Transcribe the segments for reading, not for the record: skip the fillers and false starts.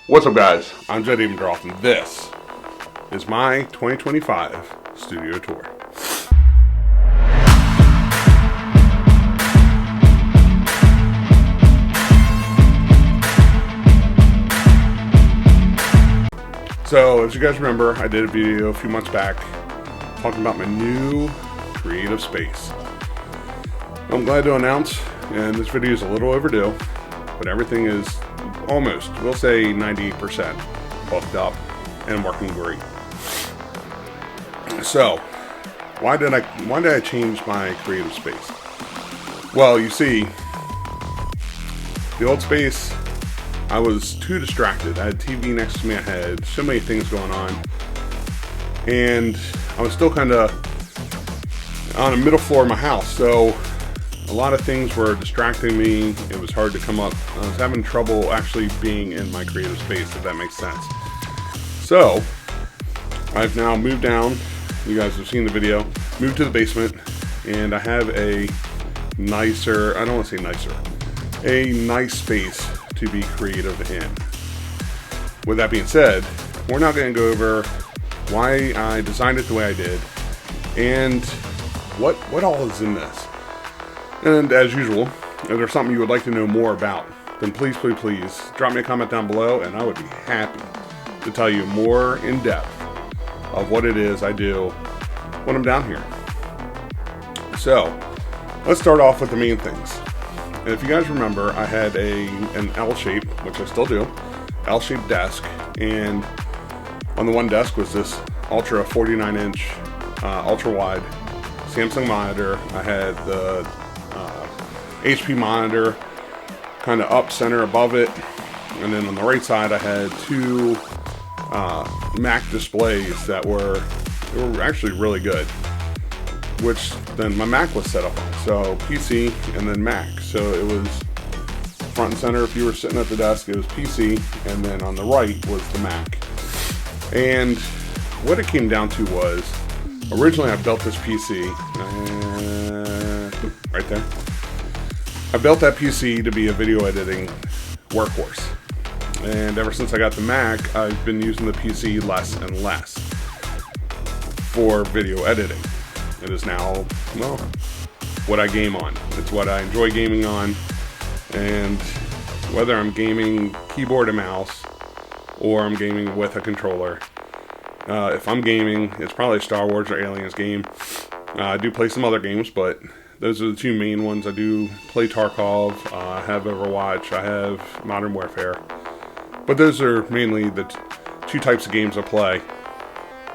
What's up, guys? I'm Jed Abendroth, and this is my 2025 studio tour. So, as you guys remember, I did a video a few months back talking about my new creative space. I'm glad to announce, and this video is a little overdue, but everything is almost, we'll say 98% booked up and working great. So, why did I change my creative space? Well, you see, the old space, I was too distracted. I had TV next to me. I had so many things going on, and I was still kind of on the middle floor of my house, so a lot of things were distracting me. It was hard to come up. I was having trouble actually being in my creative space, if that makes sense. So, I've now moved down. You guys have seen the video. Moved to the basement, and I have a nicer, I don't want to say nicer, a nice space to be creative in. With that being said, we're now going to go over why I designed it the way I did, and what all is in this. And as usual, if there's something you would like to know more about, then please drop me a comment down below, and I would be happy to tell you more in depth of what it is I do when I'm down here. So, let's start off with the main things. And if you guys remember, I had an L shape, which I still do, L-shaped desk, and on the one desk was this Ultra 49-inch, ultra-wide Samsung monitor. I had the HP monitor kind of up center above it, and then on the right side I had two Mac displays that were actually really good, which then my Mac was set up on. So PC and then Mac, so it was front and center. If you were sitting at the desk, it was PC, and then on the right was the Mac. And what it came down to was, originally I built this PC right there. I built that PC to be a video editing workhorse, and ever since I got the Mac, I've been using the PC less and less for video editing. It is now, well, what I game on. It's what I enjoy gaming on, and whether I'm gaming keyboard and mouse or I'm gaming with a controller, if I'm gaming, it's probably a Star Wars or Aliens game. I do play some other games, but those are the two main ones. I do play Tarkov, I have Overwatch, I have Modern Warfare. But those are mainly the two types of games I play.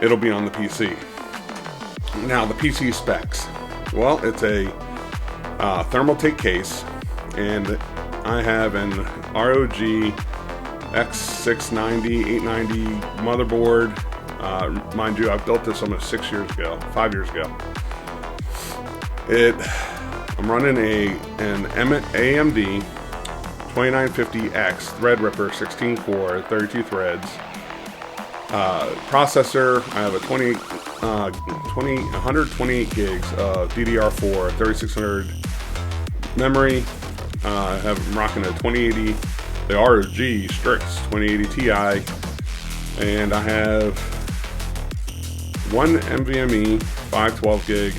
It'll be on the PC. Now, the PC specs. Well, it's a Thermaltake case, and I have an ROG X690, 890 motherboard. Mind you, I built this almost 5 years ago. I'm running an AMD 2950X Threadripper 16 core, 32 threads. Processor, I have a 128 gigs of DDR4, 3600 memory. I'm rocking a 2080, the ROG Strix 2080 Ti, and I have one NVMe 512 gig,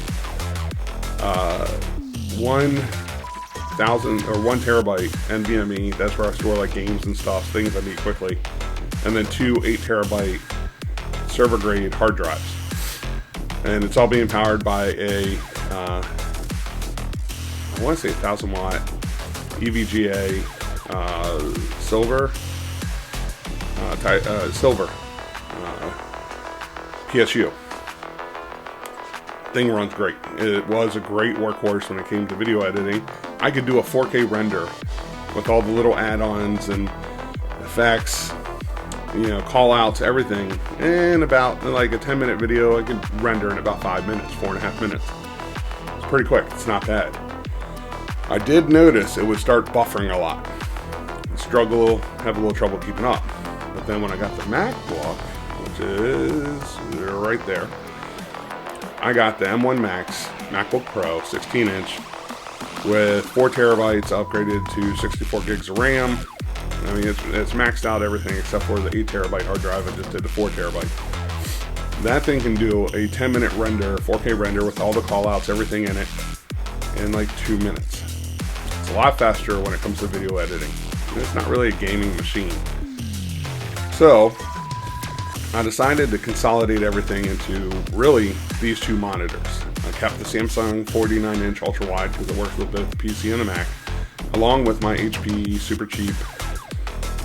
1,000 or 1 terabyte NVMe. That's where I store like games and stuff, things I need quickly, and then two 8 terabyte server grade hard drives. And it's all being powered by a I want to say 1,000 watt EVGA silver PSU. Thing runs great. It was a great workhorse when it came to video editing. I could do a 4K render with all the little add-ons and effects, call outs, everything. And about like a 10-minute video, I could render in about 5 minutes, 4.5 minutes. It's pretty quick. It's not bad. I did notice it would start buffering a lot. Have a little trouble keeping up. But then when I got the MacBook, which is right there, I got the M1 Max MacBook Pro 16-inch with 4 terabytes upgraded to 64 gigs of RAM, I mean, it's maxed out everything except for the 8 terabyte hard drive. I just did the 4 terabyte. That thing can do a 10-minute render, 4K render with all the callouts, everything in it, in like 2 minutes. It's a lot faster when it comes to video editing. It's not really a gaming machine. So I decided to consolidate everything into really these 2 monitors. I kept the Samsung 49-inch ultra wide because it works with both the PC and the Mac, along with my HP super cheap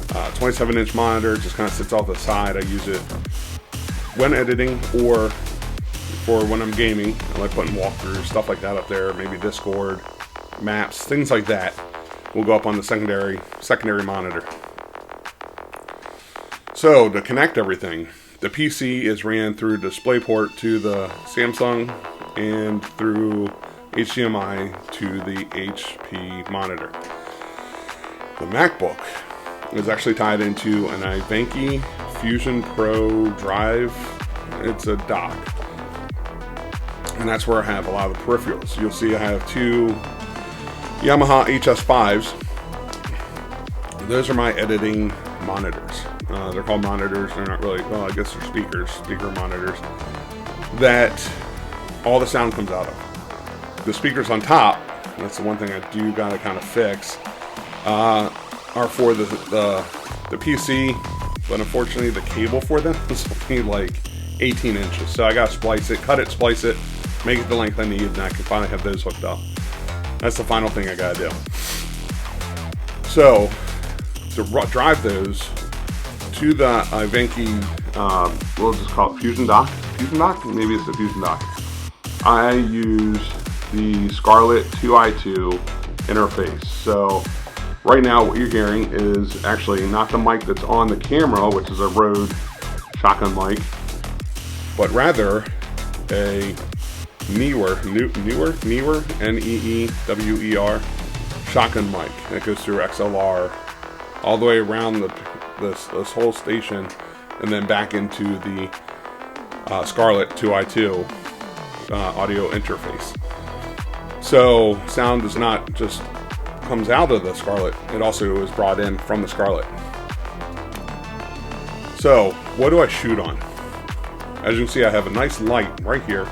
27-inch monitor. It just kind of sits off the side. I use it when editing or for when I'm gaming. I like putting walkthroughs, stuff like that up there, maybe Discord, maps, things like that will go up on the secondary monitor. So to connect everything, the PC is ran through DisplayPort to the Samsung and through HDMI to the HP monitor. The MacBook is actually tied into an Ivanki Fusion Pro drive. It's a dock, and that's where I have a lot of the peripherals. You'll see I have 2 Yamaha HS5s. Those are my editing monitors. They're called monitors. They're not really, well, I guess they're speaker monitors that all the sound comes out of. The speakers on top, that's the one thing I do gotta kind of fix, are for the PC, but unfortunately the cable for them is only like 18 inches. So I gotta splice it, cut it, splice it, make it the length I need, and I can finally have those hooked up. That's the final thing I gotta do. So to drive those to the Ivanki, we'll just call it Fusion Dock. Fusion Dock? Maybe it's the Fusion Dock. I use the Scarlett 2i2 interface. So right now what you're hearing is actually not the mic that's on the camera, which is a Rode shotgun mic, but rather a Neewer, Neewer shotgun mic that goes through XLR all the way around this whole station and then back into the Scarlett 2i2 audio interface. So sound does not just comes out of the Scarlett, it also is brought in from the Scarlett. So what do I shoot on? As you can see, I have a nice light right here.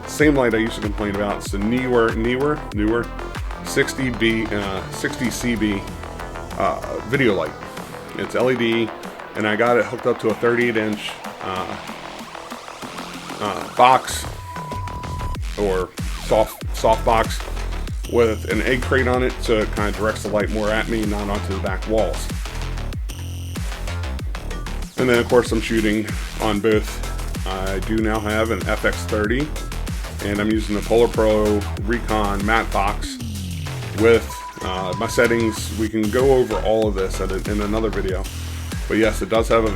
Same light I used to complain about. It's the Neewer 60CB video light. It's LED, and I got it hooked up to a 38-inch box, or soft box, with an egg crate on it, so it kind of directs the light more at me, not onto the back walls. And then of course I'm shooting on both. I do now have an FX30, and I'm using the Polar Pro Recon matte box with my settings. We can go over all of this in another video, but yes, it does have an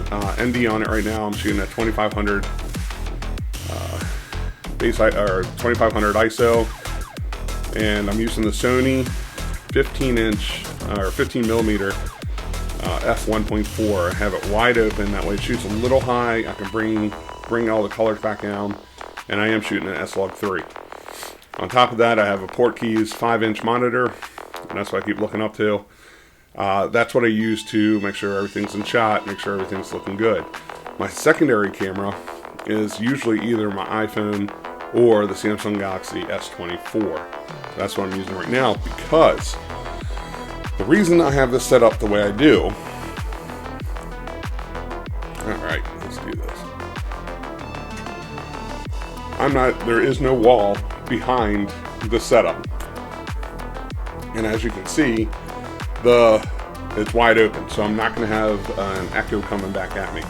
ND on it right now. I'm shooting at 2500 2500 ISO, and I'm using the Sony 15-inch or 15 millimeter f1.4. I have it wide open, that way it shoots a little high. I can bring all the colors back down, and I am shooting an S-Log3. On top of that, I have a Portkeys 5-inch monitor, and that's what I keep looking up to. That's what I use to make sure everything's in shot, make sure everything's looking good. My secondary camera is usually either my iPhone or the Samsung Galaxy S24. So that's what I'm using right now, because the reason I have this set up the way I do. Alright, let's do this. There is no wall behind the setup. And as you can see, it's wide open, so I'm not going to have an echo coming back at me.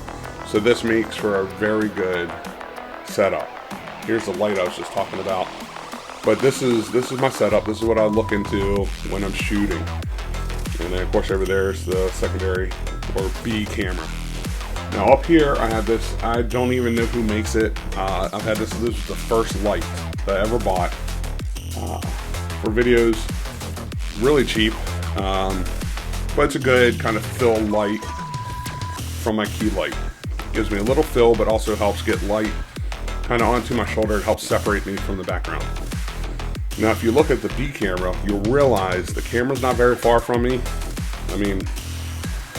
So this makes for a very good setup. Here's the light I was just talking about. But this is my setup. This is what I look into when I'm shooting. And then of course over there is the secondary or B camera. Now up here I have this, I don't even know who makes it. I've had this is the first light that I ever bought for videos. Really cheap, but it's a good kind of fill light from my key light. Gives me a little fill, but also helps get light kind of onto my shoulder. It helps separate me from the background. Now if you look at the B camera, you'll realize the camera's not very far from me. I mean,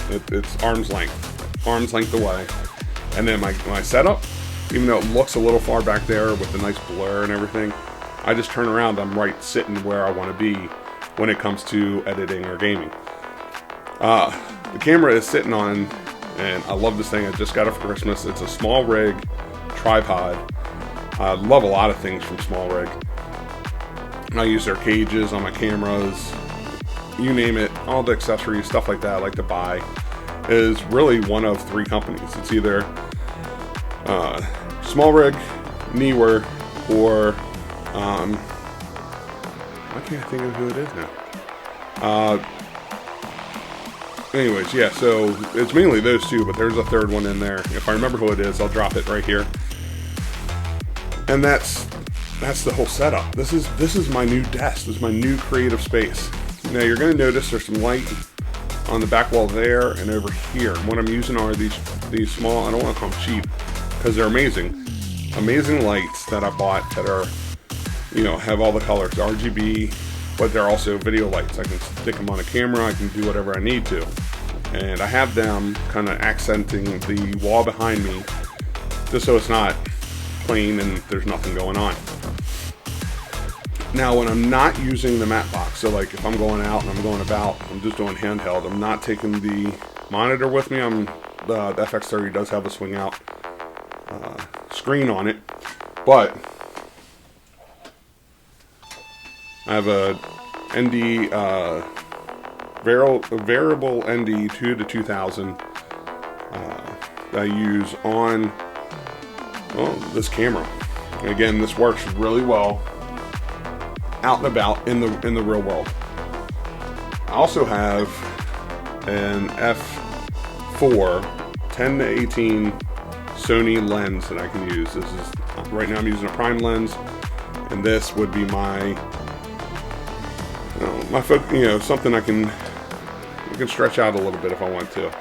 It's arm's length away. And then my setup, even though it looks a little far back there with the nice blur and everything, I just turn around, I'm right sitting where I want to be when it comes to editing or gaming. The camera is sitting on, and I love this thing. I just got it for Christmas. It's a Small Rig tripod. I love a lot of things from Small Rig. I use their cages on my cameras, you name it, all the accessories, stuff like that I like to buy. It is really one of three companies. It's either Small Rig, Neewer, or I can't think of who it is now. Anyways, yeah, so it's mainly those two, but there's a third one in there. If I remember who it is, I'll drop it right here. And that's the whole setup. This is my new desk. This is my new creative space. Now you're going to notice there's some light on the back wall there and over here. And what I'm using are these small, I don't want to call them cheap, because they're amazing lights that I bought that are, have all the colors, RGB, but they're also video lights. I can stick them on a camera, I can do whatever I need to. And I have them kind of accenting the wall behind me, just so it's not plain and there's nothing going on. Now when I'm not using the matte box, so like if I'm going out and I'm going about, I'm just doing handheld, I'm not taking the monitor with me. The FX30 does have a swing out screen on it, but I have a ND variable ND 2 to 2000 that I use on this camera. And again, this works really well out and about in the real world. I also have an f4 10 to 18 Sony lens that I can use. This is right now I'm using a prime lens, and this would be my something I can stretch out a little bit if I want to,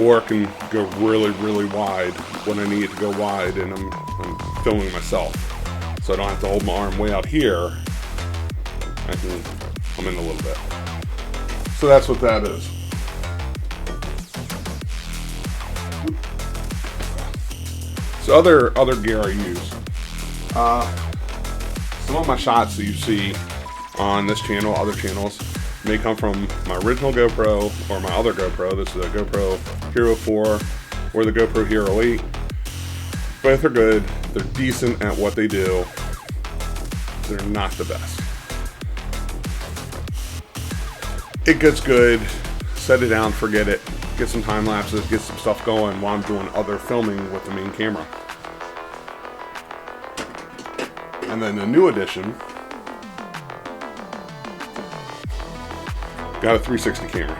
or I can go really, really wide when I need it to go wide, and I'm filming myself, so I don't have to hold my arm way out here. I can come in a little bit. So that's what that is. So other gear I use. Some of my shots that you see on this channel, other channels, may come from my original GoPro or my other GoPro. This is a GoPro Hero 4 or the GoPro Hero 8. Both are good. They're decent at what they do. They're not the best. It gets good, set it down, forget it, get some time lapses, get some stuff going while I'm doing other filming with the main camera. And then the new edition, got a 360 camera.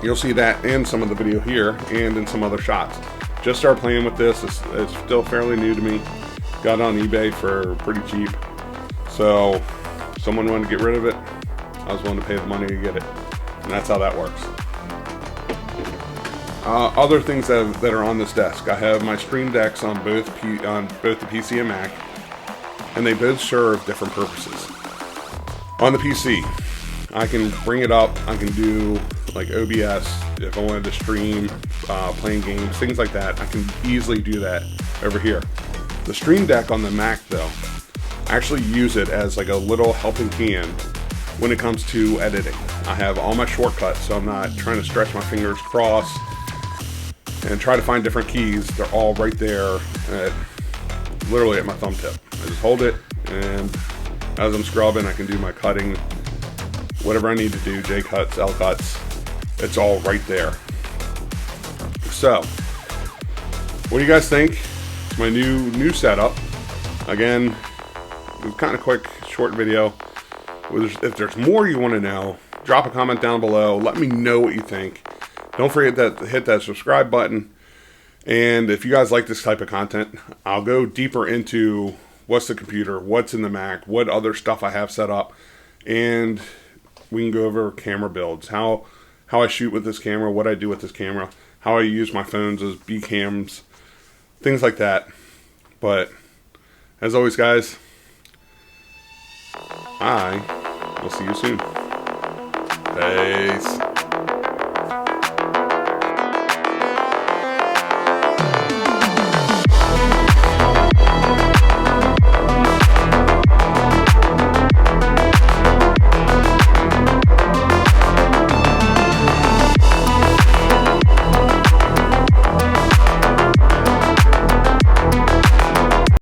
You'll see that in some of the video here and in some other shots. Just started playing with this. It's still fairly new to me. Got it on eBay for pretty cheap. So someone wanted to get rid of it. I was willing to pay the money to get it. And that's how that works. Other things that are on this desk. I have my Stream Decks on both the PC and Mac. And they both serve different purposes. On the PC, I can bring it up, I can do like OBS if I wanted to stream, playing games, things like that. I can easily do that over here. The Stream Deck on the Mac though, I actually use it as like a little helping hand when it comes to editing. I have all my shortcuts, so I'm not trying to stretch my fingers across and try to find different keys. They're all right there, literally at my thumb tip. I just hold it, and as I'm scrubbing, I can do my cutting, whatever I need to do, J cuts, L cuts, it's all right there. So, what do you guys think? It's my new setup. Again, it was kind of quick, short video. If there's more you want to know, drop a comment down below. Let me know what you think. Don't forget to hit that subscribe button. And if you guys like this type of content, I'll go deeper into what's the computer, what's in the Mac, what other stuff I have set up, and we can go over camera builds, how I shoot with this camera, what I do with this camera, how I use my phones as B cams, things like that. But as always, guys, I will see you soon. Peace.